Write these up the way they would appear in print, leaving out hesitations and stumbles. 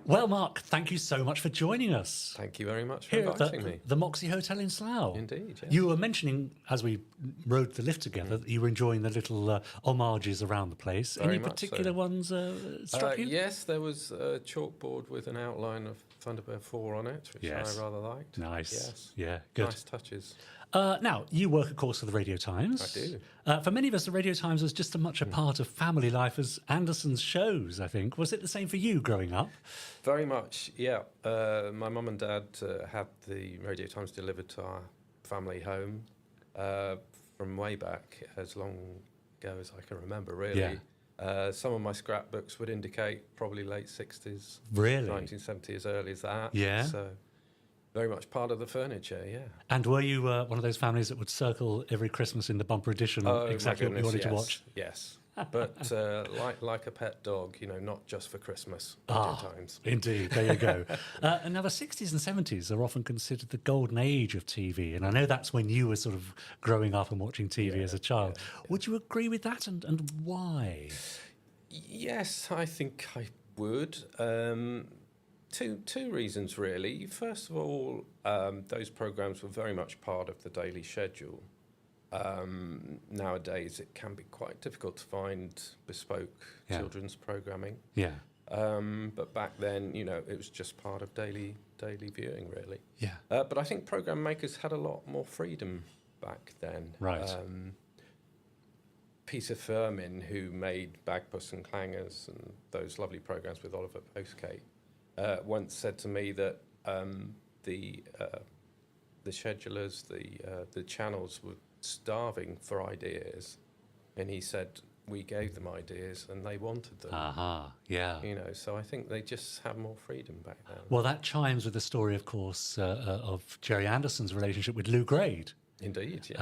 Well, Mark, thank you so much for joining us. Thank you very much for Here at inviting me. the Moxie Hotel in Slough. Indeed, yes. You were mentioning, as we rode the lift together, that you were enjoying the little homages around the place. Very Any much particular so. ones struck you? Yes, there was a chalkboard with an outline of Thunderbird 4 on it, which Yes. I rather liked. Nice. Yes. Yeah, good. Nice touches. Now, you work, of course, for the Radio Times. I do. For many of us, the Radio Times was just as much a part of family life as Anderson's shows, I think. Was it the same for you growing up? Very much, yeah. My mum and dad had the Radio Times delivered to our family home from way back, as long ago as I can remember, really. Yeah. Some of my scrapbooks would indicate probably late 60s. Really? 1970, as early as that. Yeah. So very much part of the furniture, yeah. And were you one of those families that would circle every Christmas in the bumper edition exactly what you wanted to watch? Yes. But like a pet dog, not just for Christmas. Times. Indeed, there you go. And now the 60s and 70s are often considered the golden age of TV, and I know that's when you were sort of growing up and watching TV as a child. Would you agree with that, and why? Yes, I think I would. Two reasons, really. First of all, those programmes were very much part of the daily schedule. Nowadays, it can be quite difficult to find bespoke children's programming. Yeah. But back then, it was just part of daily viewing, really. Yeah. But I think programme makers had a lot more freedom back then. Right. Peter Firmin, who made Bagpuss and Clangers and those lovely programmes with Oliver Postgate, once said to me that the schedulers, the channels were starving for ideas, and he said we gave them ideas and they wanted them. Yeah. So I think they just had more freedom back then. Well, that chimes with the story, of course, of Gerry Anderson's relationship with Lou Grade. Indeed, yes.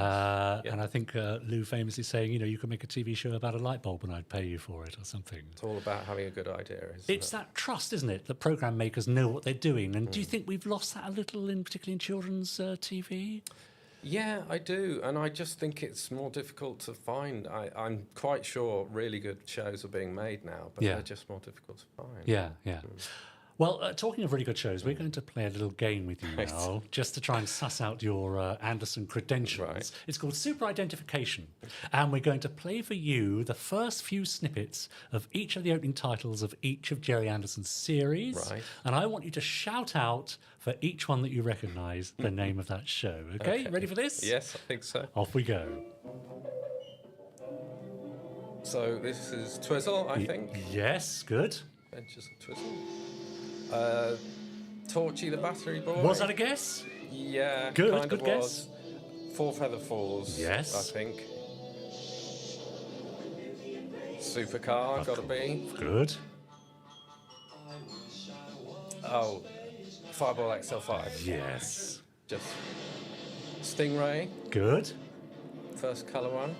And I think Lou famously saying, you could make a TV show about a light bulb and I'd pay you for it or something. It's all about having a good idea, isn't It's that trust, isn't it? That programme makers know what they're doing. And do you think we've lost that a little, particularly in children's TV? Yeah, I do. And I just think it's more difficult to find. I'm quite sure really good shows are being made now, but they're just more difficult to find. Yeah. Well, talking of really good shows, we're going to play a little game with you now, just to try and suss out your Anderson credentials. Right. It's called Super Identification, and we're going to play for you the first few snippets of each of the opening titles of each of Gerry Anderson's series. Right. And I want you to shout out for each one that you recognise the name of that show. Okay, ready for this? Yes, I think so. Off we go. So this is Twizzle, I think. Yes, good. Adventures of Twizzle. Torchy the Battery Boy. Was that a guess? Yeah, Good, kind good of guess. was. Four Feather Falls. Yes. I think. Supercar, got to be. Good. Oh, Fireball XL5. Yes. Just Stingray, Good. first colour one.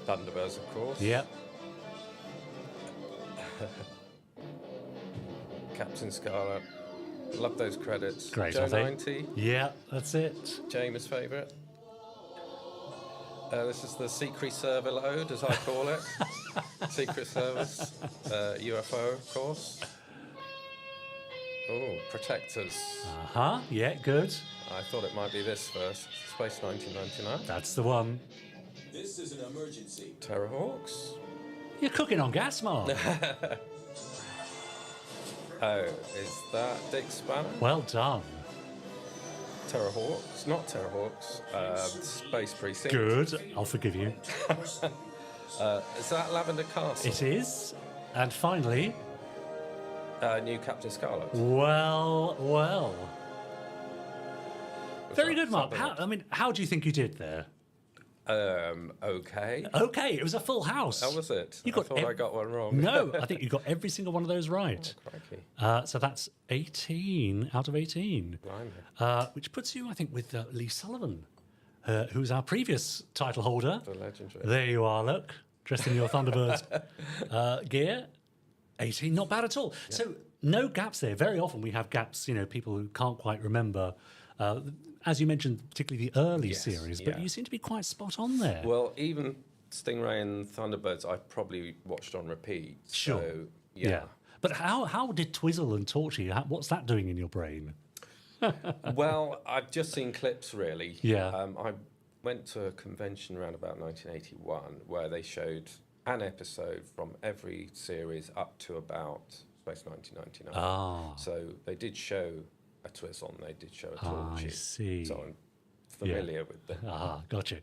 Thunderbirds, of course. Yep. Captain Scarlet. Love those credits. Great, Joe aren't they? 90, Yeah, that's it. James' favourite. This is the Secret Server load, as I call it. Secret Service. UFO, of course. Oh, Protectors. Yeah, good. I thought it might be this first. Space 1999. That's the one. This is an emergency. Terrorhawks. You're cooking on gas, Mark. Oh, is that Dick Spanner? Well done. Terrorhawks. Not Terrorhawks. Space Precinct. Good. I'll forgive you. Is that Lavender Castle? It is. And finally, New Captain Scarlet. well. Very that good, Mark. something? How do you think you did there? Okay. Okay, it was a full house. How was it? You I got thought I got one wrong. No, I think you got every single one of those right. Oh, crikey. So that's 18 out of 18. Blimey. Which puts you, I think, with Lee Sullivan, who's our previous title holder. The legendary. There you are, look, dressed in your Thunderbirds gear. 18, not bad at all. Yeah. So no gaps there. Very often we have gaps, people who can't quite remember, as you mentioned, particularly the early series, but you seem to be quite spot on there. Well, even Stingray and Thunderbirds I probably watched on repeat. Sure. So, yeah. But how did Twizzle and Torchy, what's that doing in your brain? Well, I've just seen clips, really. Yeah. I went to a convention around about 1981 where they showed an episode from every series up to about Space 1999. Ah. So they did show a Twizzle and they did show a Ah, Torchy. I see. So I'm familiar with them. Ah, got you.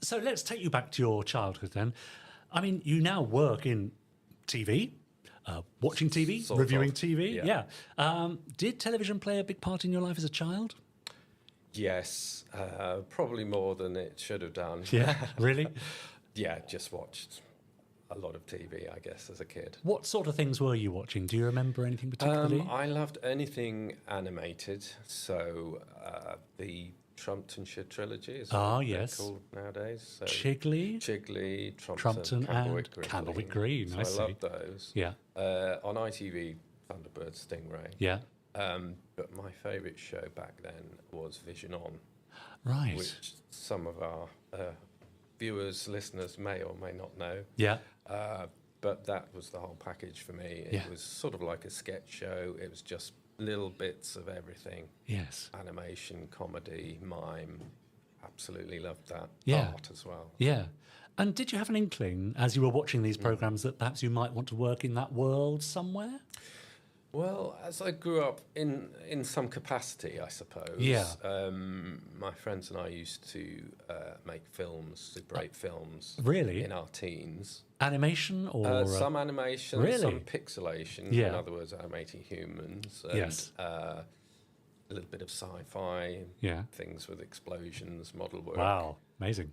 So let's take you back to your childhood then. I mean, you now work in TV, watching TV, Sort reviewing of, TV. yeah. Did television play a big part in your life as a child? Yes, probably more than it should have done. Yeah, really? Yeah, just watched a lot of TV, I guess, as a kid. What sort of things were you watching? Do you remember anything particularly? I loved anything animated, so the Trumptonshire trilogy is what they're yes. called nowadays. So Chigley, Trumpton, and Candlewick Green. I So see. I loved those. Yeah, On ITV, Thunderbirds, Stingray. yeah. But my favourite show back then was Vision On, Right. which some of our viewers, listeners may or may not know. Yeah. But that was the whole package for me. It Yeah. was sort of like a sketch show. It was just little bits of everything. Yes. Animation, comedy, mime. Absolutely loved that. Yeah. Art as well. Yeah. And did you have an inkling as you were watching these programs that perhaps you might want to work in that world somewhere? Well, as I grew up in some capacity, I suppose. Yeah. My friends and I used to make films, Super 8 films. Really? In our teens. Animation or Some animation, Really? some pixelation. Yeah. In other words, animating humans. And, Yes. A little bit of sci-fi. Yeah. Things with explosions, model work. Wow, amazing.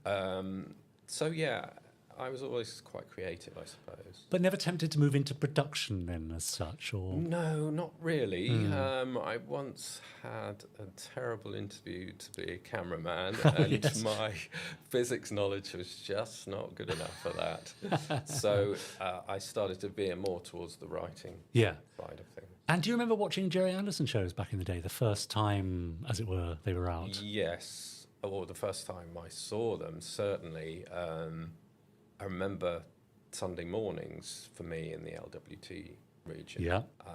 So yeah, I was always quite creative, I suppose. But never tempted to move into production then as such, or No, not really. I once had a terrible interview to be a cameraman, and Yes. my physics knowledge was just not good enough for that. So I started to veer more towards the writing yeah. side of things. And do you remember watching Gerry Anderson shows back in the day, the first time, as it were, they were out? Yes, or the first time I saw them, certainly. I remember Sunday mornings for me in the LWT region. Yeah. I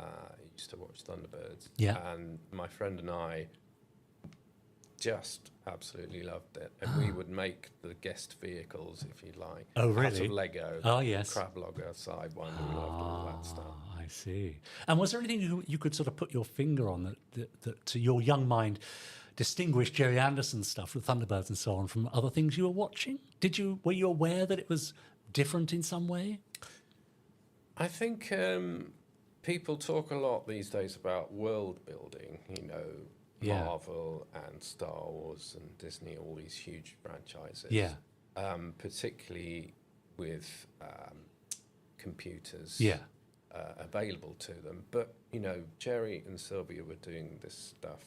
used to watch Thunderbirds. Yeah. And my friend and I just absolutely loved it. And we would make the guest vehicles, if you like, Oh, out really? of Lego. Oh, yes. Crab Logger, Sidewinder, we loved all that stuff. I see. And was there anything you could sort of put your finger on that to your young mind distinguished Gerry Anderson stuff with Thunderbirds and so on from other things you were watching? Were you aware that it was different in some way? I think people talk a lot these days about world building, Yeah. Marvel and Star Wars and Disney, all these huge franchises. Yeah. Particularly with computers Yeah. available to them. But, Gerry and Sylvia were doing this stuff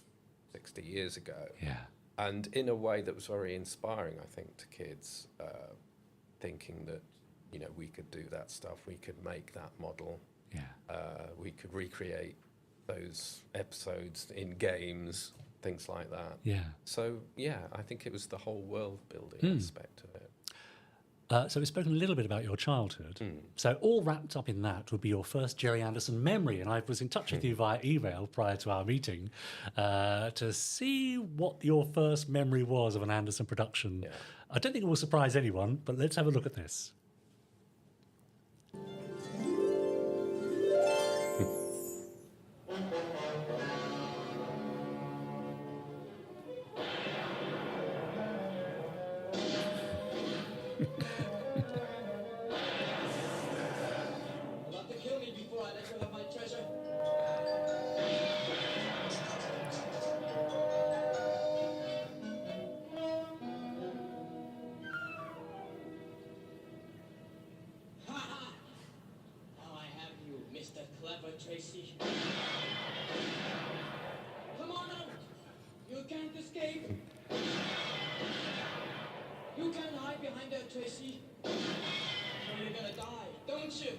60 years ago. Yeah. And in a way that was very inspiring, I think, to kids, thinking that, we could do that stuff, we could make that model, Yeah. we could recreate those episodes in games, things like that. Yeah. So, yeah, I think it was the whole world building aspect of it. So we've spoken a little bit about your childhood. So all wrapped up in that would be your first Gerry Anderson memory. And I was in touch with you via email prior to our meeting to see what your first memory was of an Anderson production. Yeah. I don't think it will surprise anyone, but let's have a look at this. About to kill me before I let you have my treasure. Ha ha! Now I have you, Mr. Clever Tracy. Come on out! You can't escape! You can't hide behind there, Tracy. Or you're gonna die, don't you?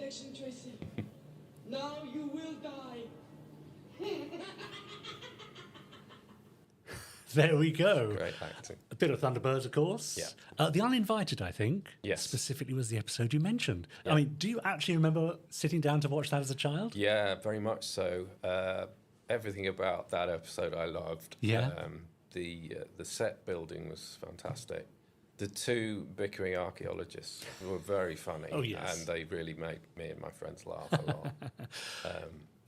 injection, Tracy. Now you will die. There we go. Great acting. A bit of Thunderbirds, of course. Yeah. The Uninvited, I think, Yes. specifically was the episode you mentioned. Yeah. I mean, do you actually remember sitting down to watch that as a child? Yeah, very much so. Everything about that episode I loved. Yeah. The set building was fantastic. The two bickering archaeologists were very funny. Oh, yes. And they really made me and my friends laugh a lot.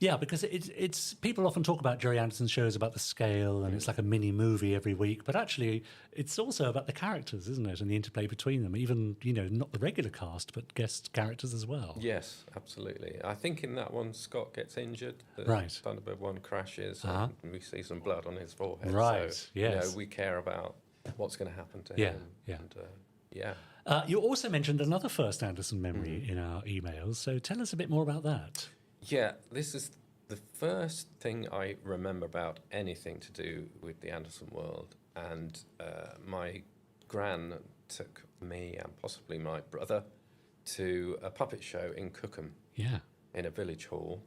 Yeah, because it's people often talk about Gerry Anderson's shows about the scale and it's like a mini movie every week, but actually it's also about the characters, isn't it, and the interplay between them. Even not the regular cast, but guest characters as well. Yes, absolutely. I think in that one, Scott gets injured. The Right. Thunderbird one crashes, Uh-huh. and we see some blood on his forehead. Right, So, yes. we care about what's going to happen to Yeah, him. yeah. And, yeah. You also mentioned another first Anderson memory in our emails, so tell us a bit more about that. Yeah, this is the first thing I remember about anything to do with the Anderson world. And my gran took me and possibly my brother to a puppet show in Cookham Yeah. in a village hall.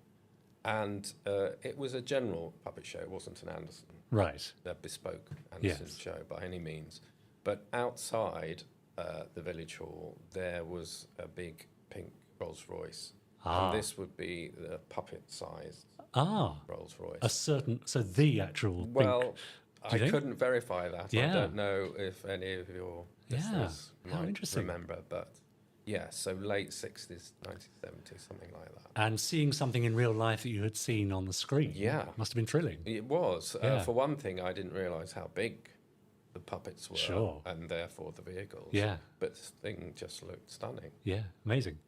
And it was a general puppet show, it wasn't an Anderson, Right. a bespoke Anderson Yes. show by any means. But outside the village hall, there was a big pink Rolls Royce. Ah. And this would be the puppet-sized Ah, Rolls Royce. so the actual Well, pink. I Do you think? couldn't verify that. Yeah. I don't know if any of your Yeah, listeners how might interesting. remember, but yeah, so late 60s, 1970s, something like that. And seeing something in real life that you had seen on the screen. Yeah. Must have been thrilling. It was. Yeah. For one thing, I didn't realise how big the puppets were, Sure. and therefore the vehicles. Yeah. But the thing just looked stunning. Yeah, amazing.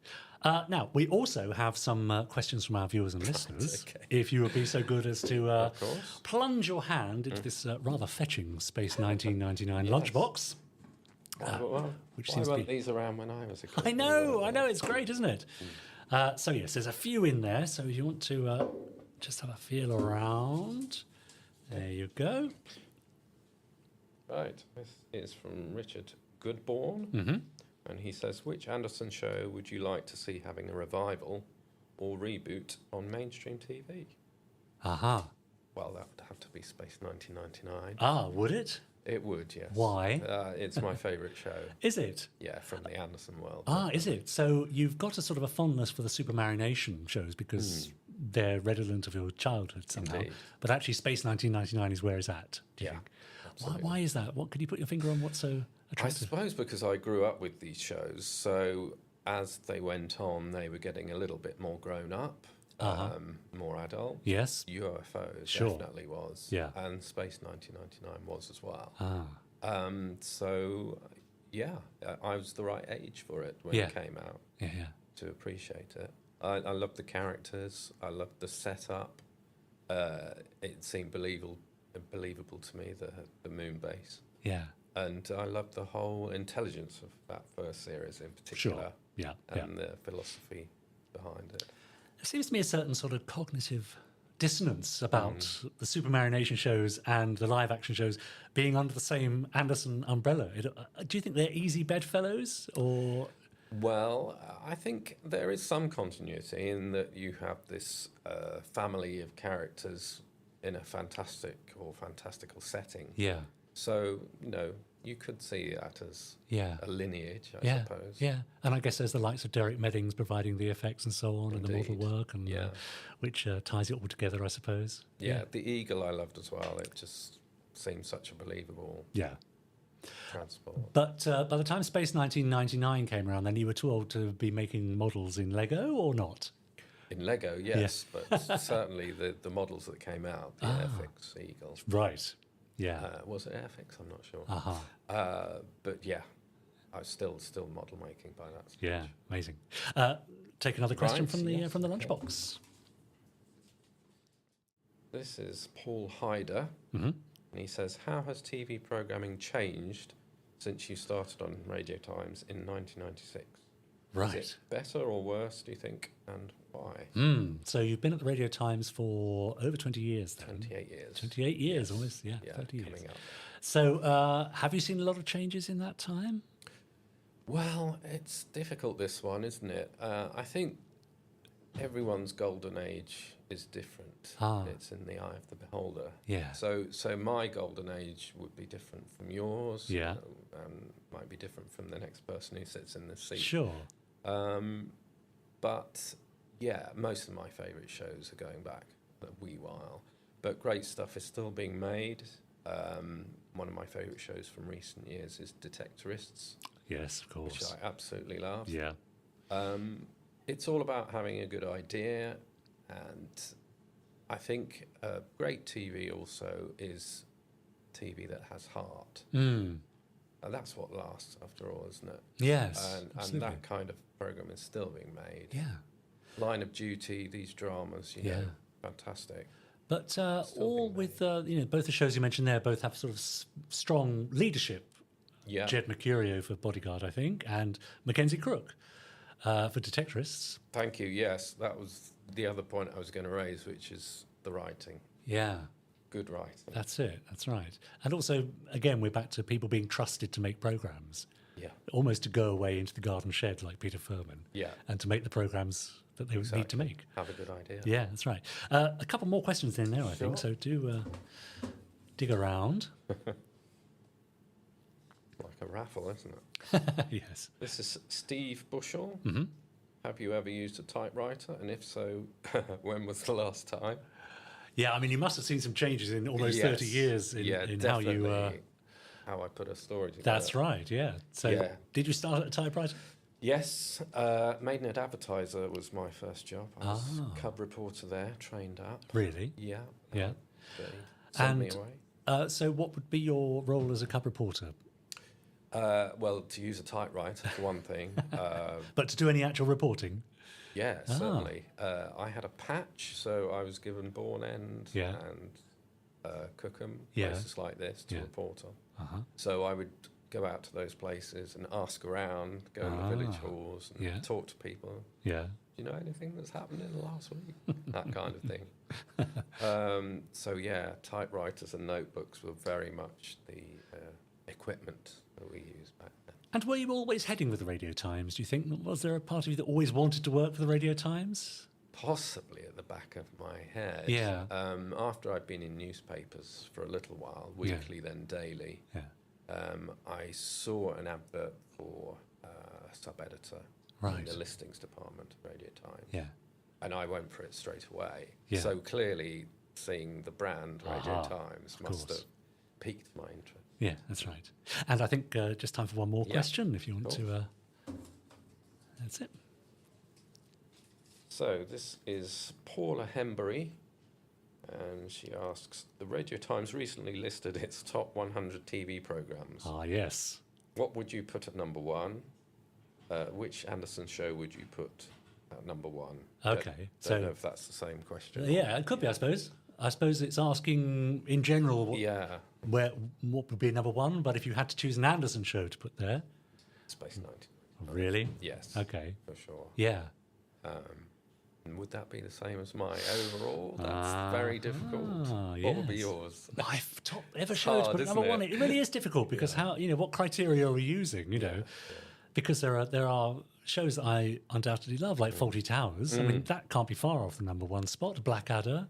Now, we also have some questions from our viewers and listeners. okay. If you would be so good as to Of course. plunge your hand into this rather fetching Space 1999 lunchbox. Which Why seems to weren't be- these around when I was a kid? I know, it's great, isn't it? So, yes, there's a few in there. So, if you want to just have a feel around, there you go. Right, this is from Richard Goodborn. Mm-hmm. And he says, which Anderson show would you like to see having a revival or reboot on mainstream TV? Aha. Well, that would have to be Space 1999. Ah, would it? It would, yes. Why? It's my favourite show. Is it? Yeah, from the Anderson world. Ah, is it? So you've got a sort of a fondness for the supermarionation shows because they're redolent of your childhood somehow. Indeed. But actually, Space 1999 is where it's at. Do you Yeah, think? absolutely. Why is that? What could you put your finger on? What's so I attractive? suppose because I grew up with these shows, so as they went on, they were getting a little bit more grown up, more adult. Yes. UFOs Sure. definitely was. Yeah. And Space 1999 was as well. Ah, So, yeah, I was the right age for it when Yeah. it came out yeah, yeah. to appreciate it. I loved the characters. I loved the setup. It seemed believable to me, the moon base. Yeah. And I loved the whole intelligence of that first series in particular. Sure. Yeah. Yeah. And the philosophy behind it. There seems to be a certain sort of cognitive dissonance about the supermarionation shows and the live action shows being under the same Anderson umbrella. Do you think they're easy bedfellows or? Well, I think there is some continuity in that you have this family of characters in a fantastical setting. Yeah. So, you could see that as Yeah. a lineage, I Yeah, suppose. yeah, and I guess there's the likes of Derek Meddings providing the effects and so on, and the model Indeed. work, and Yeah. which ties it all together, I suppose. Yeah, the eagle I loved as well. It just seemed such a believable Yeah. transport. But by the time Space 1999 came around, then you were too old to be making models in Lego, or not? In Lego, yes, but certainly the models that came out, the Airfix Eagle. Right. Yeah. Was it Airfix? I'm not sure. But yeah, I was still model making by that stage. Yeah. Amazing. Take another question Right, from the yes, from the okay. lunchbox. This is Paul Hyder, Mm-hmm. and he says, how has TV programming changed since you started on Radio Times in 1996? Right. Is it better or worse, do you think, and why? So you've been at the Radio Times for over 20 years then. 28 years. 28 years, almost, yeah, Yeah, 30 years. coming up. So have you seen a lot of changes in that time? Well, it's difficult, this one, isn't it? I think everyone's golden age is different. Ah. It's in the eye of the beholder. Yeah. So my golden age would be different from yours. Yeah. And might be different from the next person who sits in the seat. Sure. But yeah, most of my favourite shows are going back a wee while. But great stuff is still being made. One of my favourite shows from recent years is Detectorists, Yes, of which course. I absolutely love. Yeah. It's all about having a good idea, and I think great TV also is TV that has heart. Mm. And that's what lasts after all, isn't it? Yes. And absolutely. that kind of programme is still being made. Yeah. Line of Duty, these dramas, you Yeah. know, fantastic. But Still all being with, both the shows you mentioned there both have sort of strong leadership. Yeah. Jed Mercurio for Bodyguard, I think, and Mackenzie Crook for Detectorists. Thank you. Yes, that was the other point I was going to raise, which is the writing. Yeah, Good writing. that's it. That's right. And also, again, we're back to people being trusted to make programs, Yeah. almost to go away into the garden shed like Peter Furman, Yeah. and to make the programs that they would need to Exactly. make. Have a good idea. Yeah, that's right. A couple more questions in there, I think. Sure. So do dig around. Like a raffle, isn't it? Yes. This is Steve Bushell. Mm-hmm. Have you ever used a typewriter? And if so, when was the last time? Yeah, I mean, you must have seen some changes in almost 30 Yes. years in, Yeah, in how you. definitely. How I put a story together. That's right. Yeah. So, Yeah. did you start at a typewriter? Yes, Maidenhead Advertiser was my first job. I was Ah. cub reporter there, trained up. Really? Yeah. Yeah. They sent me And- away. So, what would be your role as a cub reporter? Well, to use a typewriter for one thing. But to do any actual reporting? Yeah, Ah. certainly. I had a patch, so I was given Bourne End Yeah. and Cookham, Yeah. places like this, to Yeah. report on. Uh-huh. So I would go out to those places and ask around, go in the village Ah. halls and Yeah. talk to people. Yeah. Do you know anything that's happened in the last week? That kind of thing. So yeah, typewriters and notebooks were very much the equipment that we used back then. And were you always heading with the Radio Times, do you think? Was there a part of you that always wanted to work for the Radio Times? Possibly at the back of my head. Yeah. After I'd been in newspapers for a little while, weekly then daily, Yeah. I saw an advert for a sub-editor in Right. the listings department of Radio Times. Yeah. And I went for it straight away. Yeah. So clearly, seeing the brand Radio Aha, Times of must course. have piqued my interest. Yeah, that's right. And I think just time for one more Yeah. question, if you want Sure. to. That's it. So this is Paula Hembury, and she asks, the Radio Times recently listed its top 100 TV programmes. Ah, yes. What would you put at number one? Which Anderson show would you put at number one? Okay, Don't know so if that's the same question. yeah, it could be, I suppose. I suppose it's asking in general what would be number one, but if you had to choose an Anderson show to put there, Space 90. really? Yes, Okay. for sure. Yeah. And would that be the same as my overall? That's very difficult. What would be yes. yours? My top ever show to hard, put at number isn't one. it? It really is difficult because what criteria are we using? Because there are shows that I undoubtedly love, like Faulty Towers. I mean, that can't be far off the number one spot. Blackadder.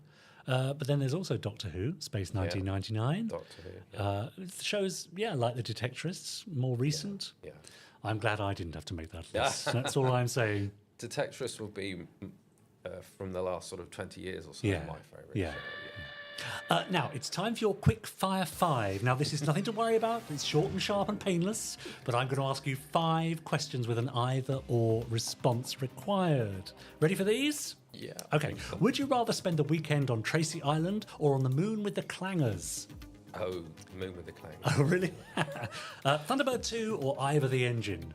But then there's also Doctor Who, Space 1999. Doctor Who. Yeah. Shows, like the Detectorists, more recent. Yeah. I'm glad I didn't have to make that list. That's all I'm saying. Detectorists will be from the last sort of 20 years or so Yeah. my favourite Yeah. show. Now, it's time for your quick fire 5. Now, this is nothing to worry about. It's short and sharp and painless. But I'm going to ask you 5 questions with an either or response required. Ready for these? Yeah. Okay. Would you rather spend the weekend on Tracy Island or on the moon with the Clangers? Oh, Moon with the Clang. Oh, really? Thunderbird 2 or Ivor the Engine?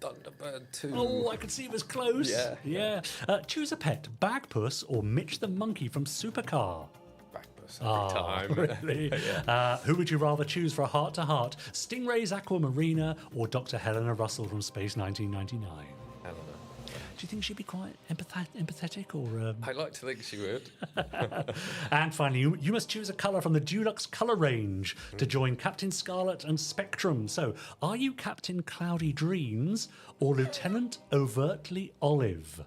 Thunderbird 2. Oh, I could see it was close. Yeah. Choose a pet, Bagpuss or Mitch the Monkey from Supercar? Backbus every time. Really? Yeah. Who would you rather choose for a heart-to-heart, Stingray's Aquamarina or Dr. Helena Russell from Space 1999? Helena. Do you think she'd be quite empathetic or... I like to think she would. And finally, you must choose a colour from the Dulux colour range to join Captain Scarlet and Spectrum. So, are you Captain Cloudy Dreams or Lieutenant Overtly Olive?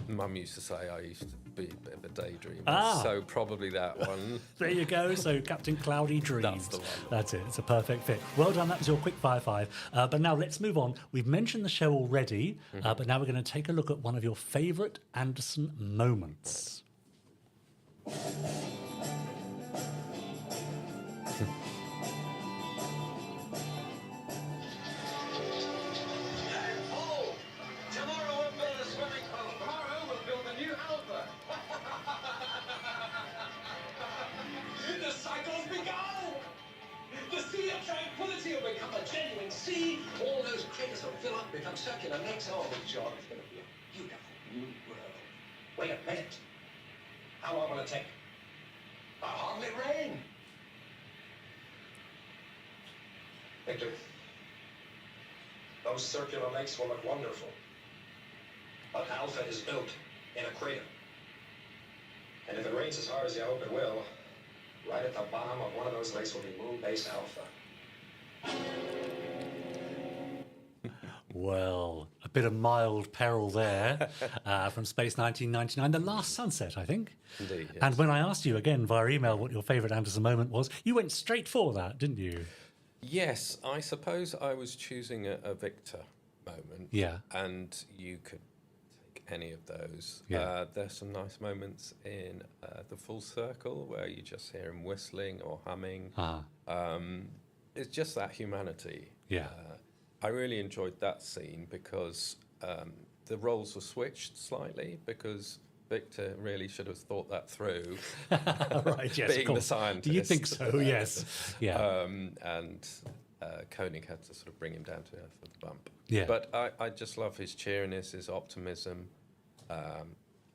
Mum used to say I used to be a bit of a daydreamer, so probably that one. There you go. So Captain Cloudy Dreams. That's the one. That's it. It's a perfect fit. Well done. That was your quick fire 5. But now let's move on. We've mentioned the show already, but now we're going to take a look at one of your favourite Anderson moments. All those craters will fill up, become circular lakes. Oh, John, it's going to be a beautiful new world. Wait a minute. How long will it take? Hardly rain. Victor, those circular lakes will look wonderful. But Alpha is built in a crater. And if it rains as hard as you hope it will, right at the bottom of one of those lakes will be moon base Alpha. Well, a bit of mild peril there from Space 1999, The Last Sunset, I think. Indeed, yes. And when I asked you again via email what your favourite Anderson moment was, you went straight for that, didn't you? Yes, I suppose I was choosing a Victor moment. Yeah. And you could take any of those. Yeah. There's some nice moments in The Full Circle where you just hear him whistling or humming. It's just that humanity. Yeah. I really enjoyed that scene because the roles were switched slightly because Victor really should have thought that through. Right, yes, being of course. the scientist. Do you think so? Yes. Yeah. And Koenig had to sort of bring him down to earth with the bump. Yeah. But I just love his cheeriness, his optimism.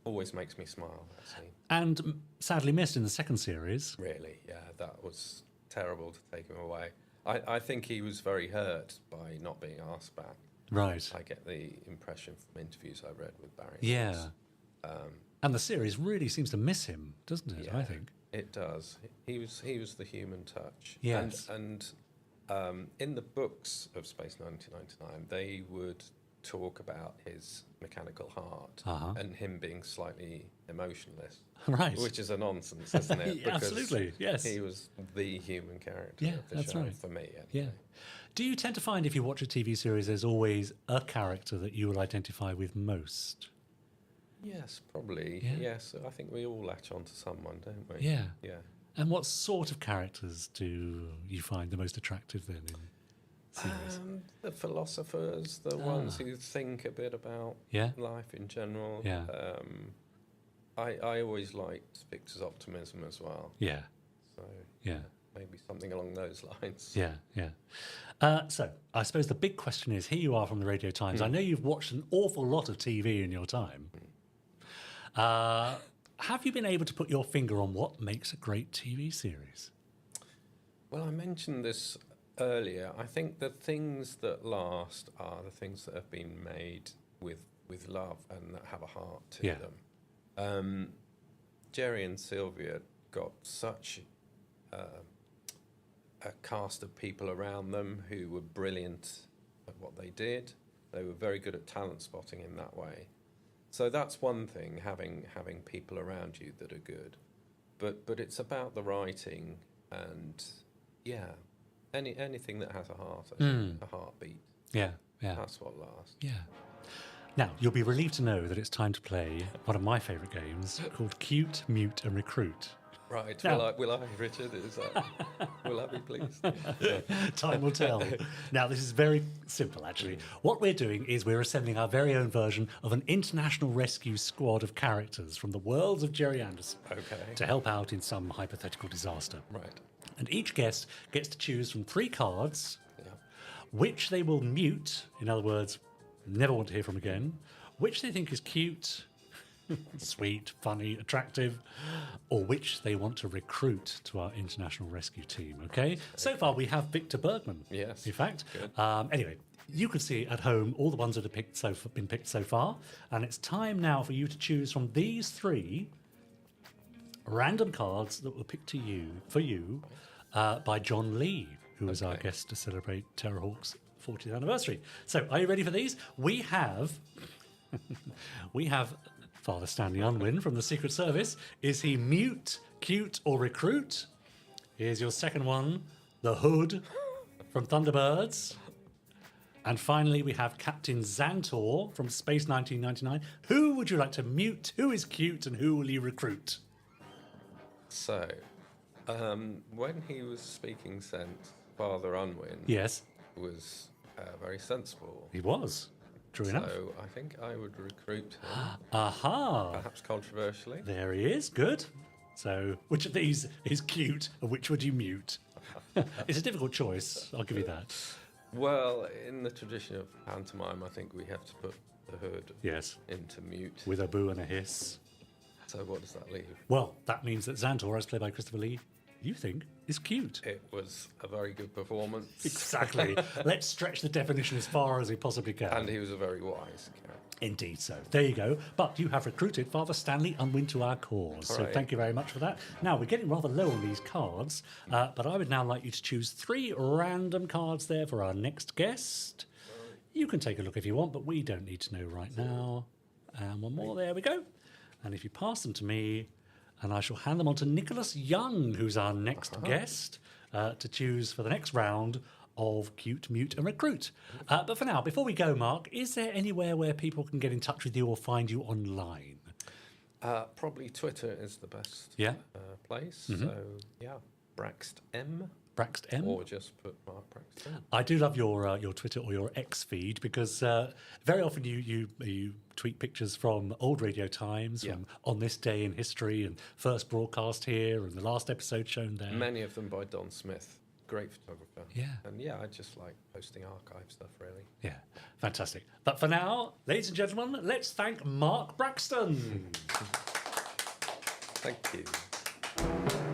Always makes me smile, that scene. And sadly missed in the second series. Really, yeah, that was terrible to take him away. I think he was very hurt by not being asked back. Right. I get the impression from interviews I read with Barry. Yeah. Watts. And the series really seems to miss him, doesn't it, I think? It does. He was the human touch. Yes. And in the books of Space 1999, they would talk about his mechanical heart and him being slightly emotionless. Right. Which is a nonsense, isn't it? Yeah, absolutely, yes. He was the human character Yeah, of the that's show, right. for me anyway. Yeah. Do you tend to find if you watch a TV series, there's always a character that you will identify with most? Yes, probably. Yeah. Yes, I think we all latch onto someone, don't we? Yeah. Yeah. And what sort of characters do you find the most attractive then in series? The philosophers, the ones who think a bit about Yeah. life in general. Yeah. I always liked Victor's optimism as well. Yeah. So Yeah. maybe something along those lines. Yeah, yeah. So I suppose the big question is, here you are from the Radio Times. I know you've watched an awful lot of TV in your time. Have you been able to put your finger on what makes a great TV series? Well, I mentioned this earlier. I think the things that last are the things that have been made with love and that have a heart to them. Gerry and Sylvia got such a cast of people around them who were brilliant at what they did. They were very good at talent spotting in that way. So that's one thing, having people around you that are good. But it's about the writing and anything that has a heart, a heartbeat. Yeah, yeah. That's what lasts. Yeah. Now, you'll be relieved to know that it's time to play one of my favourite games called Cute, Mute and Recruit. Right. Now- Will I, Richard? Will I be pleased? Time will tell. Now, this is very simple, actually. What we're doing is we're assembling our very own version of an international rescue squad of characters from the worlds of Gerry Anderson Okay. to help out in some hypothetical disaster. Right. And each guest gets to choose from 3 cards, Yeah. which they will mute, in other words, never want to hear from again, which they think is cute, sweet, funny, attractive, or which they want to recruit to our international rescue team, okay? So far we have Victor Bergman, Yes. in fact. Good. Anyway, you can see at home all the ones that have been picked so far, and it's time now for you to choose from these 3 random cards that were picked for you by John Lee, who is our Okay. guest to celebrate Terrorhawk's 40th anniversary. So, are you ready for these? We have We have Father Stanley Unwin from the Secret Service. Is he mute, cute, or recruit? Here's your second one, the Hood from Thunderbirds. And finally, we have Captain Xantor from Space 1999. Who would you like to mute? Who is cute, and who will you recruit? So, when he was speaking sense, Father Unwin Yes, was very sensible. he was. True enough. So I think I would recruit him, Aha! perhaps controversially. There he is. Good. So, which of these is cute, and which would you mute? It's a difficult choice. I'll give you that. Well, in the tradition of pantomime, I think we have to put the Hood Yes, into mute. with a boo and a hiss. So what does that leave? Well, that means that Xantor, as played by Christopher Lee, you think is cute. It was a very good performance. Exactly. Let's stretch the definition as far as we possibly can. And he was a very wise character. Indeed so. There you go. But you have recruited Father Stanley Unwin to our cause. So Right. thank you very much for that. Now, we're getting rather low on these cards, but I would now like you to choose 3 random cards there for our next guest. You can take a look if you want, but we don't need to know right now. And one more. There we go. And if you pass them to me, and I shall hand them on to Nicholas Young, who's our next guest, to choose for the next round of Cute, Mute and Recruit. But for now, before we go, Mark, is there anywhere where people can get in touch with you or find you online? Probably Twitter is the best Yeah. place. So, yeah, Braxt M. Braxt M? Or just put Mark Braxton. I do love your Twitter or your X feed because very often you tweet pictures from old Radio Times, Yeah. from On This Day in History and first broadcast here and the last episode shown there. Many of them by Don Smith. Great photographer. Yeah. And yeah, I just like posting archive stuff, really. Yeah, fantastic. But for now, ladies and gentlemen, let's thank Mark Braxton. Thank you.